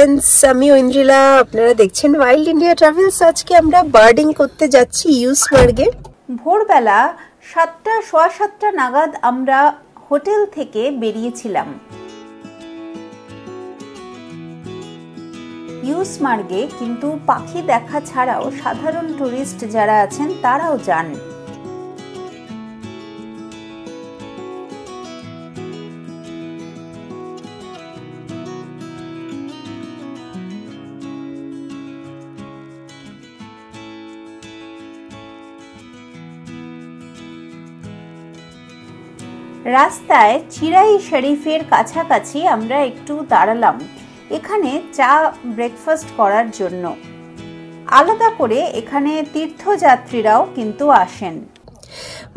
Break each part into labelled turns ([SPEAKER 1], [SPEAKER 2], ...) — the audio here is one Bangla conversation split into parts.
[SPEAKER 1] ফ্রেন্ডস, আমি ঐন্দ্রিলা, আপনারা দেখছেন ওয়াইল্ড ইন্ডিয়া ট্রাভেলস। আজকে আমরা বার্ডিং করতে যাচ্ছি ইউসমার্গে।
[SPEAKER 2] ভোরবেলা 7টা সোয়া 7টা নাগাদ আমরা হোটেল থেকে বেরিয়েছিলাম। ইউসমার্গে কিন্তু পাখি দেখা ছাড়াও সাধারণ টুরিস্ট যারা আছেন তারাও যান। রাস্তায় চিরাই শরীফের কাছাকাছি আমরা একটু দাঁড়ালাম এখানে চা ব্রেকফাস্ট করার জন্য। আলাদা করে এখানে তীর্থযাত্রীরাও কিন্তু আসেন।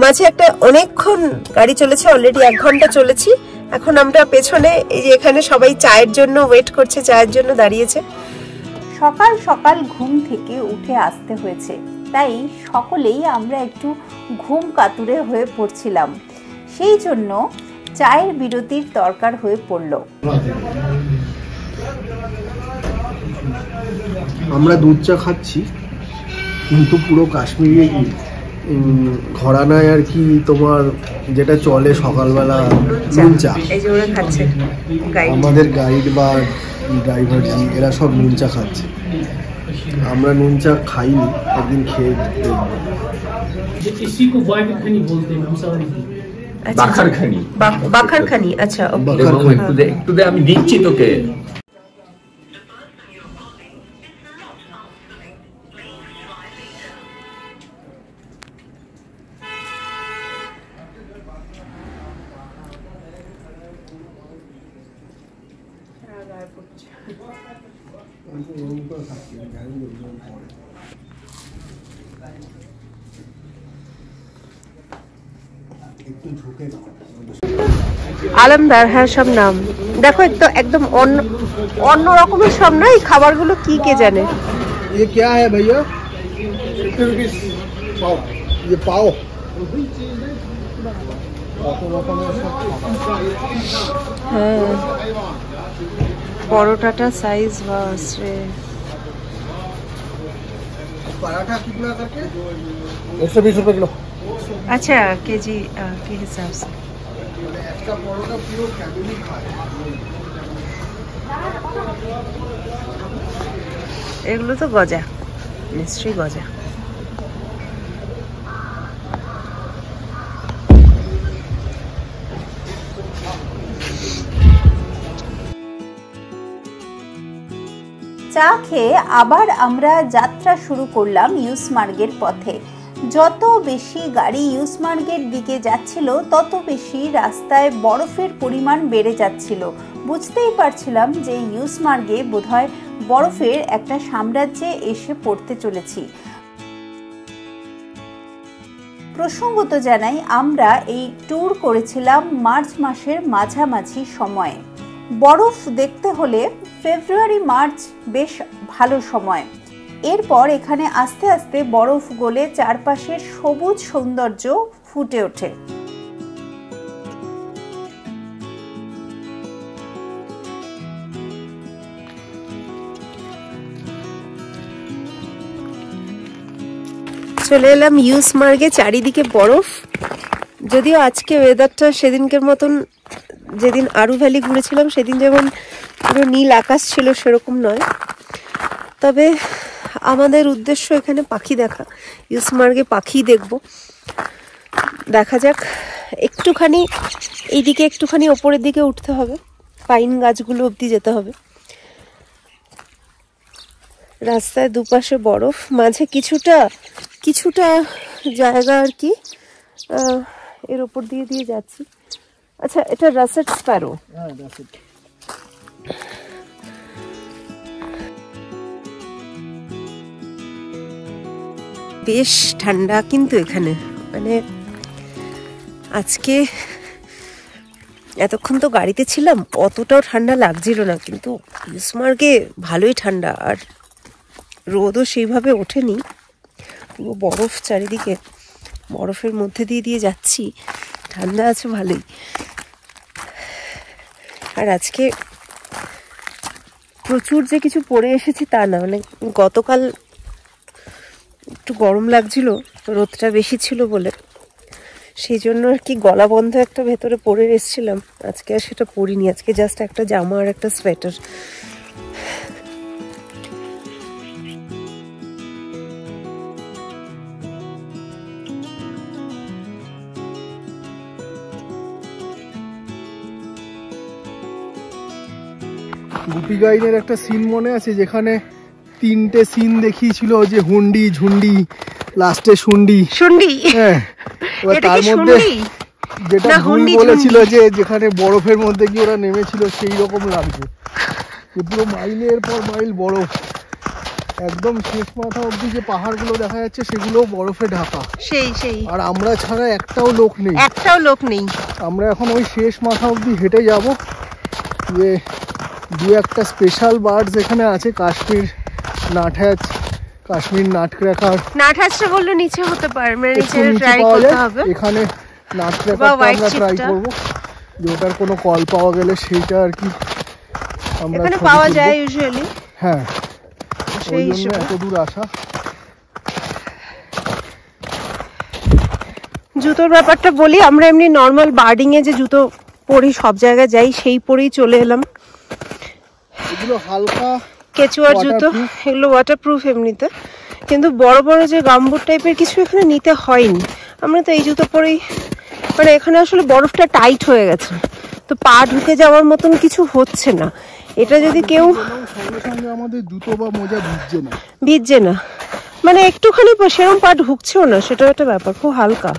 [SPEAKER 1] মাঝে একটা অনেকক্ষণ গাড়ি চলেছে, অলরেডি 1 ঘন্টা চলেছি। এখন আমরা পেছনে এই যে এখানে সবাই চায়ের জন্য ওয়েট করছে, চায়ের জন্য দাঁড়িয়েছে।
[SPEAKER 2] সকাল সকাল ঘুম থেকে উঠে আসতে হয়েছে, তাই সকলেই আমরা একটু ঘুম কাতুরে হয়ে পড়ছিলাম। সেই জন্য চায়ের বিরতির দরকার হয়ে পড়ল।
[SPEAKER 3] আমরা দুধ চা খাচ্ছি, কিন্তু পুরো কাশ্মীরি ঘরানায় আর কি তোমার যেটা চলে সকালবেলা নুন চা। আমাদের গাইড বা ড্রাইভার এরা সব নুন চা খাচ্ছে, আমরা নুন চা খাইনি, একদিন খেয়ে
[SPEAKER 1] বাখারখানি। বাখারখানি, আচ্ছা
[SPEAKER 4] একটু দে, আমি দিচ্ছি তোকে।
[SPEAKER 1] আলমদার, হ্যাঁ সব নাম দেখো, একদম অন্য রকমের সব না। এই খাবারগুলো কি কে জানে।
[SPEAKER 3] ये क्या है भैया? 50 रुपीस पाव। ये पाव
[SPEAKER 1] হ্যাঁ, পরোটাটা সাইজ বাস রে।
[SPEAKER 3] पराठा कितना करके? 120 रुपए किलो।
[SPEAKER 1] अच्छा, केजी के हिसाब से।
[SPEAKER 3] इसका परोठा पूरा फैमिली खाए।
[SPEAKER 1] এগুলো তো গজা, নিশ্চয়ই গজা।
[SPEAKER 2] চা খেয়ে আবার আমরা যাত্রা শুরু করলাম ইউসমার্গের পথে। যত বেশি গাড়ি ইউসমার্গের দিকে যাচ্ছিল তত বেশি রাস্তায় বরফের পরিমাণ বেড়ে যাচ্ছিল। বুঝতেই পারছিলাম যে ইউসমার্গে বোধহয় বরফের একটা সাম্রাজ্যে এসে পড়তে চলেছি। প্রসঙ্গত জানাই, আমরা এই ট্যুর করেছিলাম মার্চ মাসের মাঝামাঝি সময়ে। বরফ দেখতে হলে ফেব্রুয়ারি মার্চ বেশ ভালো সময়। এরপর এখানে আস্তে আস্তে বরফ গলে চারপাশের সবুজ সৌন্দর্য ফুটে ওঠে।
[SPEAKER 1] চলে এলাম ইউসমার্গে, চারিদিকে বরফ। যদিও আজকে ওয়েদারটা সেদিনকের মতন, যেদিন আরু ভ্যালি ঘুরেছিলাম সেদিন যেমন পুরো নীল আকাশ ছিল সেরকম নয়। তবে আমাদের উদ্দেশ্য এখানে পাখি দেখা, ইউসমার্গে পাখি দেখব। দেখা যাক, একটুখানি এইদিকে একটুখানি ওপরের দিকে উঠতে হবে, পাইন গাছগুলো অবধি যেতে হবে। রাস্তায় দুপাশে বরফ, মাঝে কিছুটা জায়গা আর কি এর ওপর দিয়ে যাচ্ছি। আচ্ছা, এটা রাসেট স্প্যারো। বেশ ঠান্ডা কিন্তু এখানে, মানে আজকে এতক্ষণ তো গাড়িতে ছিলাম, অতটাও ঠান্ডা লাগছিল না, কিন্তু ইউসমার্গে ভালোই ঠান্ডা। আর রোদও সেইভাবে ওঠেনি, পুরো বরফ চারিদিকে, বরফের মধ্যে দিয়ে যাচ্ছি, ঠান্ডা আছে ভালোই। আর আজকে প্রচুর যে কিছু পরে এসেছি তা না, মানে গতকাল একটু গরম লাগছিল, রোদটা বেশি ছিল বলে, সেই জন্য আর কি গলা বন্ধ একটা ভেতরে পরে এসেছিলাম। আজকে আর সেটা পরিনি, আজকে জাস্ট একটা জামা আর একটা সোয়েটার।
[SPEAKER 3] গুপি গাইনের একটা সিন মনে আছে যেখানে 3টে সিন দেখিয়েছিল, যে হুন্ডি ঝুন্ডি লাস্টে শুন্ডি
[SPEAKER 1] শুন্ডি,
[SPEAKER 3] হ্যাঁ, তার মধ্যে যেটা ভুল বলেছিল যে যেখানে বরফের মধ্যে গিয়ে ওরা নেমেছিল সেই রকম লাগছে, যে পুরো মাইলের পর মাইল বরফ, একদম শেষ মাথা অবধি যে পাহাড়গুলো দেখা যাচ্ছে সেগুলো বরফে ঢাকা।
[SPEAKER 1] সেই
[SPEAKER 3] আর আমরা ছাড়া একটাও লোক নেই। আমরা এখন ওই শেষ মাথা অবধি হেঁটে যাব, যে দু একটা স্পেশাল বার্ডস এখানে আছে, কাশ্মীর নাটহ্যাচ, কাশ্মীর নাটক্র্যাকার।
[SPEAKER 1] নাটহ্যাচটা বললো নিচে হতে পারে, মানে নিচে ট্রাই করতে হবে।
[SPEAKER 3] এখানে নাটক্র্যাকারটা আমরা ট্রাই করব, যে ওটার কোনো কল পাওয়া গেলে সেইটা আর কি আমরা
[SPEAKER 1] এখানে পাওয়া যায় ইউজুয়ালি।
[SPEAKER 3] হ্যাঁ, সেই জন্য এত দূর আসা।
[SPEAKER 1] জুতোর ব্যাপারটা বলি, আমরা এমনি নর্মাল বার্ডিং এ যে জুতো পরি সব জায়গায় যাই, সেই পরেই চলে এলাম।
[SPEAKER 3] এগুলো হালকা
[SPEAKER 1] কেচুয়ার জুতো, এগুলো ওয়াটারপ্রুফ এমনিতে, কিন্তু বড় বড় যে গামবুট টাইপের কিছু এখানে নিতে হয়নি। আমরা তো এই জুতো পরেই, মানে এখানে আসলে বরফটা টাইট হয়ে গেছে, তো পা ঢুকে যাওয়ার মতন কিছু হচ্ছে না। এটা যদি কেউ
[SPEAKER 3] সঙ্গে সঙ্গে আমাদের জুতো বা মোজা
[SPEAKER 1] ভিজছে না, মানে একটুখানি সেরকম পা ঢুকছেও না, সেটাও একটা ব্যাপার, খুব হালকা।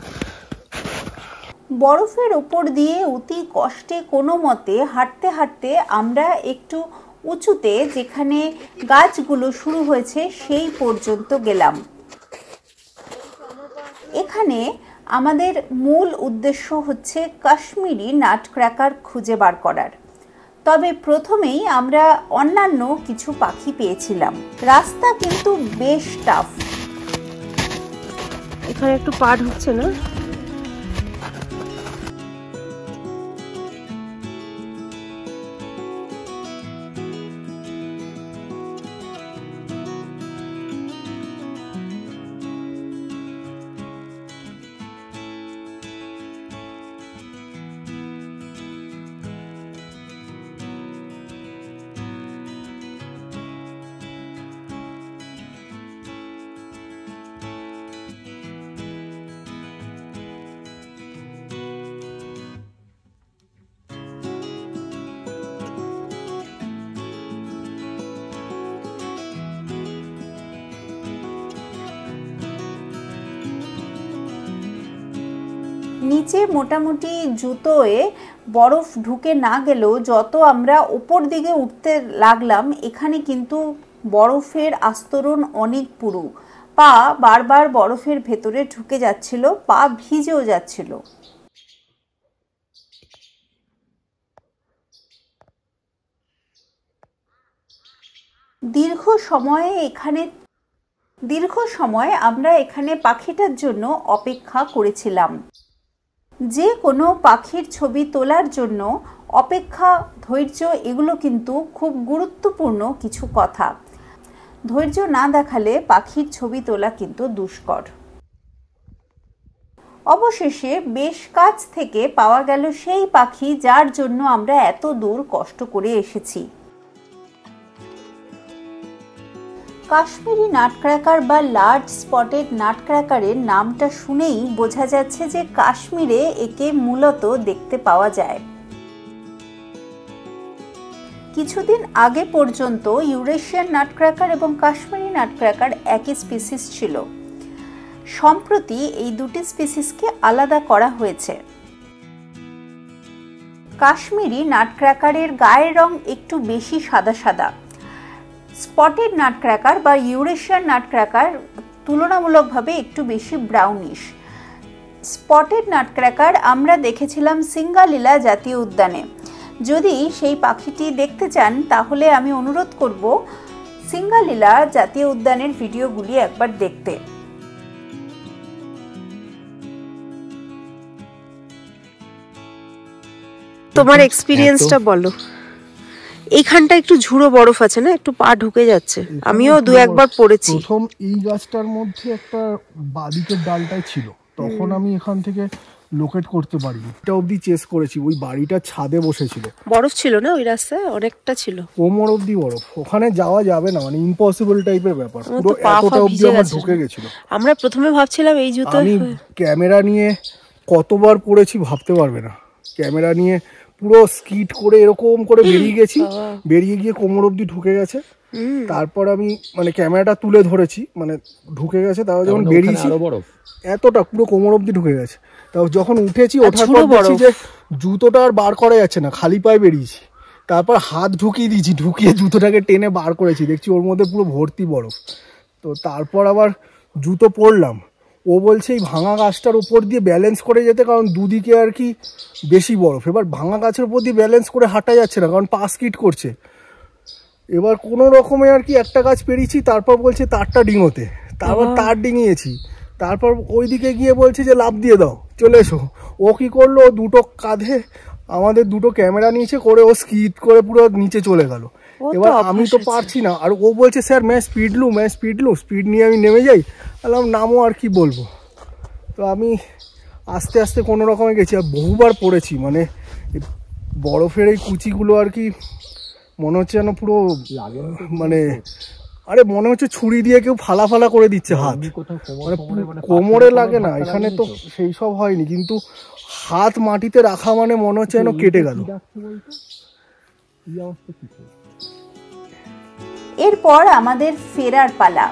[SPEAKER 2] বরফের উপর দিয়ে অতি কষ্টে কোনো মতে হাঁটতে হাঁটতে আমরা একটু উঁচুতে, যেখানে গাছগুলো শুরু হয়েছে সেই পর্যন্ত গেলাম। এখানে আমাদের মূল উদ্দেশ্য হচ্ছে কাশ্মীরি নাটক্র্যাকার খুঁজে বার করার। তবে প্রথমেই আমরা অন্যান্য কিছু পাখি পেয়েছিলাম। রাস্তা কিন্তু বেশ টাফ।
[SPEAKER 1] এখানে একটু পা ঢুকছে না।
[SPEAKER 2] নিচে মোটামুটি জুতোয় বরফ ঢুকে না গেলেও যত আমরা উপর দিকে উঠতে লাগলাম, এখানে কিন্তু বরফের আস্তরণ অনেক পুরু। পা বারবার বরফের ভেতরে ঢুকে যাচ্ছিল, পা ভিজেও যাচ্ছিল। দীর্ঘ সময় আমরা এখানে পাখিটার জন্য অপেক্ষা করেছিলাম। যে কোনো পাখির ছবি তোলার জন্য অপেক্ষা, ধৈর্য, এগুলো কিন্তু খুব গুরুত্বপূর্ণ কিছু কথা। ধৈর্য না দেখালে পাখির ছবি তোলা কিন্তু দুষ্কর। অবশেষে বেশ কাছ থেকে পাওয়া গেল সেই পাখি যার জন্য আমরা এত দূর কষ্ট করে এসেছি। কাশ্মীরি নাটক্র্যাকার বা লার্জ স্পটেড নাটক্র্যাকারের নামটা শুনেই বোঝা যাচ্ছে যে কাশ্মীরে একে মূলত দেখতে পাওয়া যায়। কিছুদিন আগে পর্যন্ত ইউরেশিয়ান নাটক্র্যাকার এবং কাশ্মীরি নাটক্র্যাকার একই স্পিসিস ছিল। সম্প্রতি এই দুটি স্পিসিসকে আলাদা করা হয়েছে। কাশ্মীরি নাটক্র্যাকারের গায়ের রং একটু বেশি সাদা সাদা। স্পটেড নাটক্র্যাকার বা ইউরেশিয়ান নাটক্র্যাকার তুলনামূলকভাবে একটু বেশি ব্রাউনিশ। স্পটেড নাটক্র্যাকার আমরা দেখেছিলাম সিঙ্গালীলা জাতীয় উদ্যানে। যদি সেই পাখিটি দেখতে চান তাহলে আমি অনুরোধ করব সিঙ্গালীলা জাতীয় উদ্যানের ভিডিওগুলি একবার দেখতে।
[SPEAKER 1] তোমার এক্সপিরিয়েন্সটা বলো, এইখানটা একটু ঝুড়ো বরফ আছে না, একটু পা ঢুকে যাচ্ছে। আমিও দু একবার পড়েছি।
[SPEAKER 3] প্রথম এই গাছটার মধ্যে একটা বাদিকের ডালটাই ছিল, তখন আমি এখান থেকে লোকেট করতে পারিনি, এটা অবধি চেস করেছি। ওই বাড়িটার ছাদে বসেছিল,
[SPEAKER 1] বরফ ছিল না ওই রাস্তায়, অনেকটা ছিল,
[SPEAKER 3] কোমর অবধি বরফ। ওখানে যাওয়া যাবে না, মানে ইম্পসিবল টাইপের ব্যাপার, পুরো এতটা অবধি আমার ঢুকে গেছিল।
[SPEAKER 1] আমরা প্রথমে ভাবছিলাম এই জুতো,
[SPEAKER 3] আমি ক্যামেরা নিয়ে কতবার পড়েছি ভাবতে পারবে না। ক্যামেরা নিয়ে পুরো স্কিট করে এরকম করে বেরিয়ে গেছি, বেরিয়ে গিয়ে কোমর অবধি ঢুকে গেছে। তারপর আমি মানে ক্যামেরাটা তুলে ধরেছি, মানে ঢুকে গেছে। তারপর যখন বেরিয়েছি এতটা পুরো কোমর অবধি ঢুকে গেছে। তারপর যখন উঠেছি, ওঠার পর দেখছি যে জুতোটা আর বার করা যাচ্ছে না, খালি পায়ে বেরিয়েছি। তারপর হাত ঢুকিয়ে দিয়েছি, ঢুকিয়ে জুতোটাকে টেনে বার করেছি, দেখছি ওর মধ্যে পুরো ভর্তি বরফ। তো তারপর আবার জুতো পরলাম। ও বলছে এই ভাঙা গাছটার উপর দিয়ে ব্যালেন্স করে যেতে, কারণ দুদিকে আর কি বেশি বরফ। এবার ভাঙা গাছের উপর দিয়ে ব্যালেন্স করে হাঁটা যাচ্ছে না, কারণ পা স্কিট করছে। এবার কোনো রকমে আর কি একটা গাছ পেরিয়েছি, তারপর বলছে তারটা ডিঙোতে, তারপর তার ডিঙিয়েছি। তারপর ওইদিকে গিয়ে বলছে যে লাফ দিয়ে দাও, চলে এসো। ও কি করলো, দুটো কাঁধে আমাদের দুটো ক্যামেরা নিচে করে ও স্কিট করে পুরো নিচে চলে গেল। এবার আমি তো পারছি না, আর ও বলছে স্যার मैं স্পিড লু, স্পিড নিয়ে আমি নেমে যাই। বললাম নামো, আর কি বলবো। তো আমি আস্তে আস্তে কোনো রকমে গেছি, আর বহুবার পড়েছি। মানে বরফের এই কুচিগুলো আর কি মনে হচ্ছে যেন পুরো মানে, আরে মনে হচ্ছে ছুরি দিয়ে কেউ ফালা ফালা করে দিচ্ছে হাত। মানে কোমরে লাগে না, এখানে তো সেই সব হয়নি, কিন্তু হাত মাটিতে রাখা মানে মনে হচ্ছে যেন কেটে গেল।
[SPEAKER 2] এরপর আমাদের ফেরার পালা।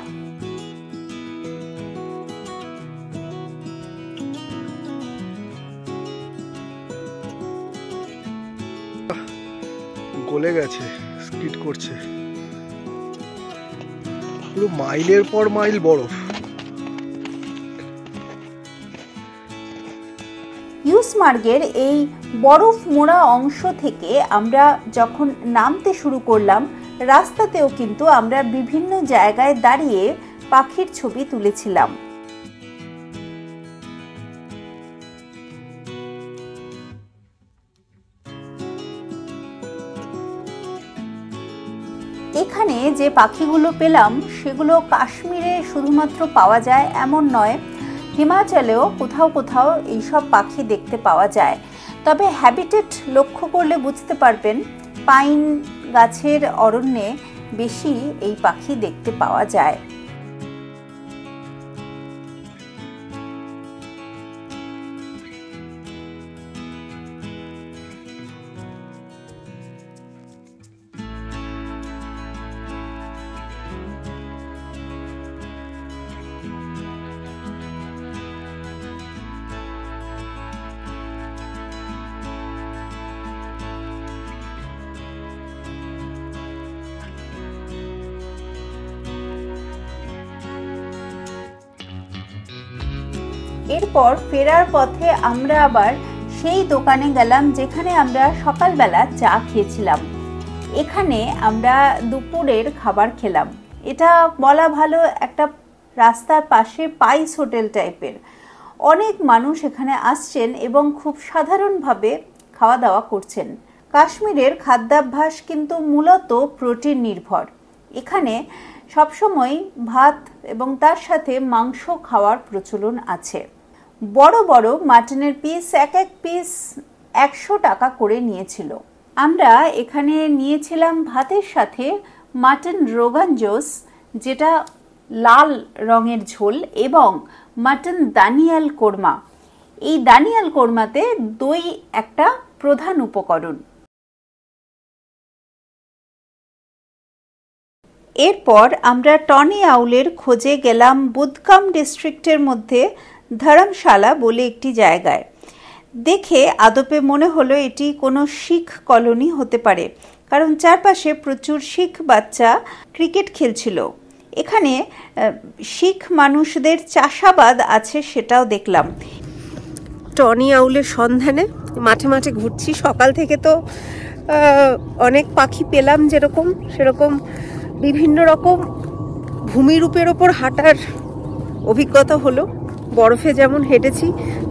[SPEAKER 3] গলে গেছে, স্কিড করছে, পুরো মাইলের পর মাইল বরফ।
[SPEAKER 2] ইউসমার্গের এই বরফ মোড়া অংশ থেকে আমরা যখন নামতে শুরু করলাম, রাস্তাতেও কিন্তু আমরা বিভিন্ন জায়গায় দাঁড়িয়ে পাখির ছবি তুলেছিলাম। এখানে যে পাখিগুলো পেলাম সেগুলো কাশ্মীরে শুধুমাত্র পাওয়া যায় এমন নয়, হিমাচলেও কোথাও কোথাও এইসব পাখি দেখতে পাওয়া যায়। তবে হ্যাবিটেট লক্ষ্য করলে বুঝতে পারবেন পাইন গাছের অরণ্যে বেশি এই পাখি দেখতে পাওয়া যায়। এরপর ফেরার পথে আমরা আবার সেই দোকানে গেলাম যেখানে আমরা সকালবেলা চা খেয়েছিলাম। এখানে আমরা দুপুরের খাবার খেলাম। এটা বলা ভালো একটা রাস্তার পাশে পাইস হোটেল টাইপের। অনেক মানুষ এখানে আসছেন এবং খুব সাধারণভাবে খাওয়া দাওয়া করছেন। কাশ্মীরের খাদ্যাভ্যাস কিন্তু মূলত প্রোটিন নির্ভর। এখানে সবসময় ভাত এবং তার সাথে মাংস খাওয়ার প্রচলন আছে। বড় বড় মাটনের পিস, এক এক পিস 100 টাকা করে নিয়েছিল। আমরা এখানে নিয়েছিলাম ভাতের সাথে মাটন রোগান জোস, যেটা লাল রঙের ঝোল, এবং মাটন দানিয়াল কোরমা। এই দানিয়াল কোরমাতে দই একটা প্রধান উপকরণ। এরপর আমরা টনি আউলের খোঁজে গেলাম বুদগাম ডিস্ট্রিক্টের মধ্যে ধর্মশালা বলে একটি জায়গায়। দেখে আদপে মনে হলো এটি কোনো শিখ কলোনি হতে পারে, কারণ চারপাশে প্রচুর শিখ বাচ্চা ক্রিকেট খেলছিল। এখানে শিখ মানুষদের চাষাবাদ আছে, সেটাও দেখলাম।
[SPEAKER 1] টনি আউলের সন্ধানে মাঠে মাঠে ঘুরছি। সকাল থেকে তো অনেক পাখি পেলাম, যেরকম সেরকম বিভিন্ন রকম ভূমিরূপের ওপর হাঁটার অভিজ্ঞতা হলো। বরফে যেমন হেঁটেছি,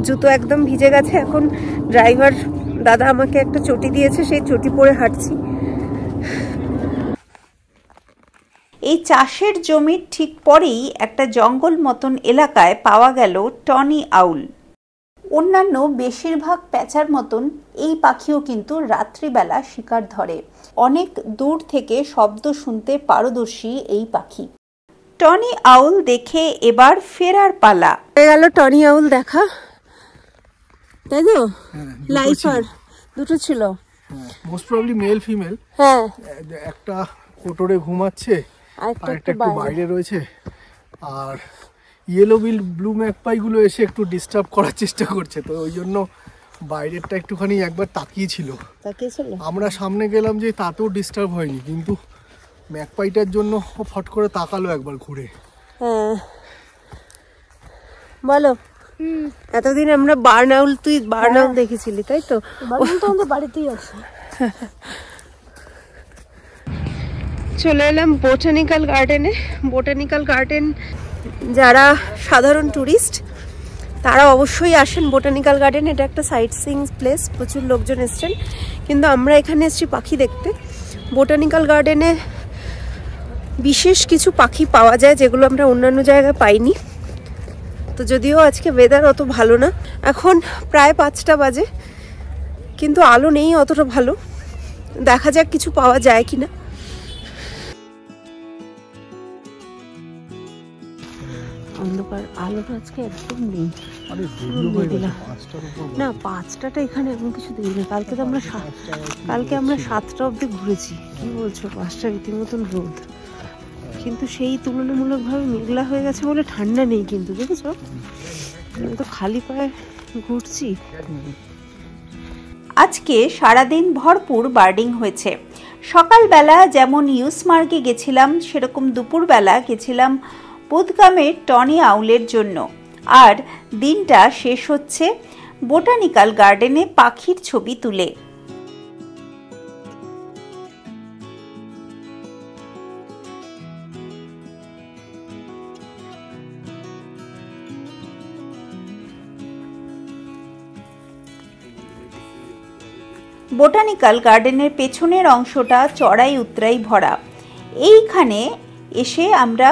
[SPEAKER 1] জুতো একদম ভিজে গেছে। এখন ড্রাইভার দাদা আমাকে একটা চটি দিয়েছে, সেই চটি পরে হাঁটছি।
[SPEAKER 2] এই চাষের জমির ঠিক পরেই একটা জঙ্গল মতন এলাকায় পাওয়া গেল টনি আউল। অন্যান্য বেশিরভাগ প্যাঁচার মতন এই পাখিও কিন্তু রাত্রিবেলা শিকার ধরে। অনেক দূর থেকে শব্দ শুনতে পারদর্শী এই পাখি। টনি আউল দেখে এবার ফেরার পালা।
[SPEAKER 1] হয়ে গেল টনি আউল দেখা, তাই তো? লাইফার দুটো ছিল,
[SPEAKER 3] মোস্ট প্রবাবলি মেল ফিমেল।
[SPEAKER 1] হ্যাঁ,
[SPEAKER 3] একটা কোটরে ঘুমাচ্ছে
[SPEAKER 1] আর
[SPEAKER 3] একটা
[SPEAKER 1] একটা
[SPEAKER 3] একটু বাইরে রয়েছে। আর ইয়েলো বিল ব্লু ম্যাকপাই গুলো এসে একটু ডিস্টার্ব করার চেষ্টা করছে, তো ওই জন্য বাইরেরটা একটুখানি একবার তাকিয়েছিল। আমরা সামনে গেলাম যে তাতেও ডিস্টার্ব হয়নি, কিন্তু ম্যাকপাইটার জন্য ও ফট করে তাকালো একবার ঘুরে।
[SPEAKER 1] হ্যাঁ, বলো। এতদিন আমরা বার্নাউল, তুই বার্নাউল দেখেছিলি তাই তো? বার্নাউল তো আমাদের বাড়িতেই আছে। চলে এলাম বোটানিক্যাল গার্ডেনে। বোটানিক্যাল গার্ডেন যারা সাধারণ ট্যুরিস্ট তারা অবশ্যই আসেন বোটানিক্যাল গার্ডেন। এটা একটা সাইট সিইং প্লেস, প্রচুর লোকজন এসছেন, কিন্তু আমরা এখানে এসেছি পাখি দেখতে। বোটানিক্যাল গার্ডেনে বিশেষ কিছু পাখি পাওয়া যায় যেগুলো আমরা অন্যান্য জায়গায় পাইনি। তো যদিও আজকে ওয়েদার অত ভালো না, এখন প্রায় 5টা বাজে, কিন্তু আলো নেই অতটা ভালো। দেখা যাক কিছু পাওয়া যায় কিনা। অন্ধকার, আলোটা আজকে একদম নেই। না, 5টাটা এখানে এমন কিছু দেখি না। কালকে তো আমরা 7টা অবধি ঘুরেছি। কি বলছো? 5টা রীতিমতন রোদ, কিন্তু সেই তুলনামূলকভাবে মেঘলা হয়ে গেছে বলে ঠান্ডা নেই। কিন্তু দেখেছো, আমি তো খালি পায়ে ঘুরছি।
[SPEAKER 2] আজকে সারাদিন ভরপুর বার্ডিং হয়েছে। সকালবেলা যেমন ইউসমার্গে গেছিলাম, সেরকম দুপুরবেলা গেছিলাম বুদগামের টনি আউলের জন্য। আর দিনটা শেষ হচ্ছে বোটানিক্যাল গার্ডেনে পাখির ছবি তুলে। বোটানিক্যাল গার্ডেনের পেছনের অংশটা চড়াই উতরাই ভরা। এইখানে এসে আমরা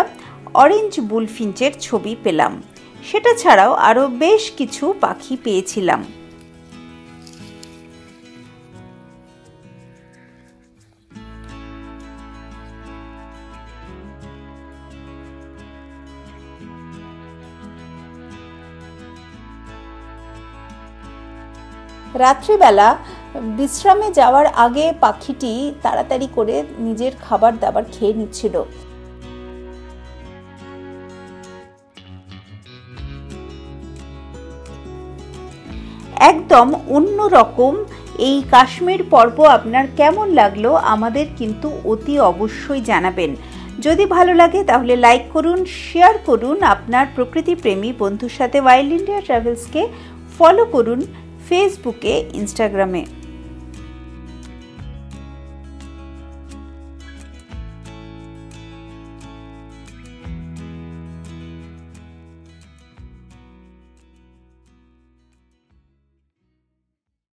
[SPEAKER 2] অরেঞ্জ বুলফিঞ্চের ছবি পেলাম। সেটা ছাড়াও আরও বেশ কিছু পাখি পেয়েছিলাম। রাত্রিবেলা বিশ্রামে যাওয়ার আগে পাখিটি তাড়াতাড়ি করে নিজের খাবার দাবার খেয়ে নিচ্ছিল। একদম অন্যরকম এই কাশ্মীর পর্ব আপনার কেমন লাগলো আমাদের কিন্তু অতি অবশ্যই জানাবেন। যদি ভালো লাগে তাহলে লাইক করুন, শেয়ার করুন। আপনার প্রকৃতি প্রেমী বন্ধুর সাথে ওয়াইল্ড ইন্ডিয়া ট্রাভেলসকে ফলো করুন ফেসবুকে, ইনস্টাগ্রামে।